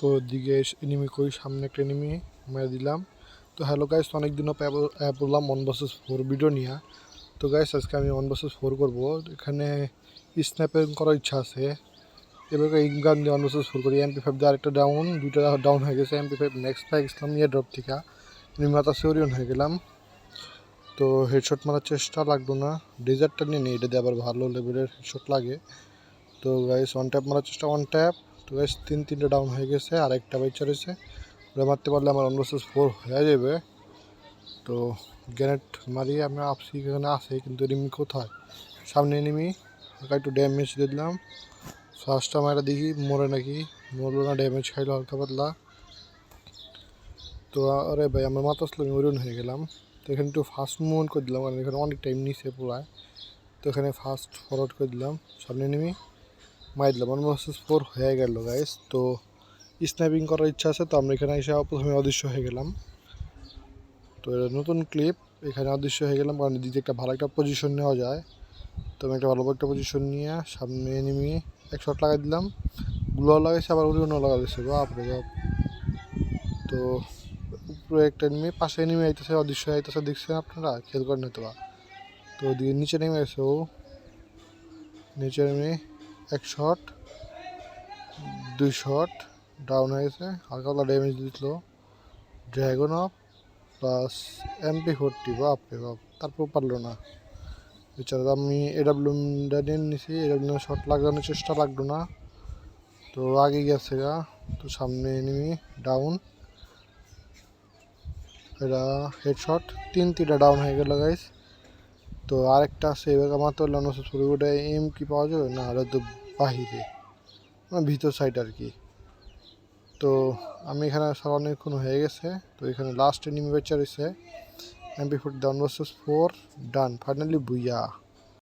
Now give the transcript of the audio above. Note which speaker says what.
Speaker 1: তো দিকে এনিমি কই সামনে একটা এনিমি মেরে দিলাম। তো হ্যালো গাইস, অনেক দিনও বললাম 1 vs 4 ভিডিও নিয়ে। তো গাইস আজকে আমি 1 vs 4 করবো। এখানে স্ন্যাপিং করার ইচ্ছা আছে। এবার এই গান দিয়ে 1 vs 4 করি। MP5 দিয়ে আরেকটা ডাউন, দুইটা ডাউন হয়ে গেছে। MP5 নেক্সট পাই ইসলাম নিয়ে ড্রপ থেকে নির্মাতা সেওরিয়ন হয়ে গেলাম। তো হেডশট মারার চেষ্টা লাগলো না, ডেজার্টটা নিয়ে নিই, এটা দিয়ে আবার ভালো লেভেলের হেডশট লাগে। তো গাইস ওয়ান ট্যাপ মারার চেষ্টা, ওয়ান ট্যাপ। তো গাইস তিনটা ডাউন হয়ে গেছে, আর একটা বাচ্চা রয়েছে, ওরা মারতে পারলে আমার 1 vs 4 হয়ে যাবে। তো গ্রেনেড মারি, আমি আপসি এখানে আছে কিন্তু এনিমি কোথায়, সামনে এনিমি। হালকা একটু ড্যামেজ দিলাম, ফার্স্টটা মারা দেখি মরে নাকি, মরলো না, ড্যামেজ খাইলো হালকা পাতলা। তো আরে ভাই আমার মাথা আসলো, আমি ওরুন হয়ে গেলাম। তো এখানে একটু ফাস্ট মুভমেন্ট করে দিলাম, কারণ এখানে অনেক টাইম নিছে পুরায়। তো এখানে ফাস্ট ফরওয়ার্ড করে দিলাম, সামনে এনিমি মারি দিলাম। 1 vs 4 হয়ে গেল গাইস। তো স্ন্যাপিং করার ইচ্ছা আছে, তো আমরা এখানে এসে প্রথমে অদৃশ্য হয়ে গেলাম। তো এটা নতুন ক্লিপ, এখানে অদৃশ্য হয়ে গেলাম কারণ দিদি একটা ভালো একটা পজিশন নেওয়া যায়। তো আমি একটা ভালো একটা পজিশন নিয়ে সামনে এনিমি এক শট লাগাই দিলাম, গ্লো লাগাইছে, আবার ওরিয়নও লাগাইছে, বাপরে বাপ। তো উপরে একটা এনিমি, পাশে এনিমি আইতেছে, অদৃশ্য আইতেছে, দেখছেন আপনারা, খেয়াল করেন হয়তো। তো ওদিকে নিচে নেমে গেছে, ও নিচে নেমে এক শট, 2 শট ডাউন হয়ে গেছে, হালকা হালকা ড্যামেজ দিছিল। ড্রাগন অফ প্লাস MP40, বাপরে বাপ, তারপর পারলো না বেচারা। আমি AWMটা নিয়ে নিছি, AWM শট লাগানোর চেষ্টা লাগলো না, তো আগে গেছে গা। তো সামনে এনিমি ডাউন, এটা হেডশট, তিনটা ডাউন হয়ে গেল গাইস। তো আরেকটা আছে, এবার আমার তো ওটা এম কি পাওয়া যাবে না, ওটা তো বাহিরে মানে ভিতর সাইড আর কি। তো আমি এখানে সব অনেকক্ষণ হয়ে গেছে। তো এখানে লাস্ট এনিমি বেচার রয়েছে, MP40 1 vs 4 ডান, ফাইনালি বুইয়া।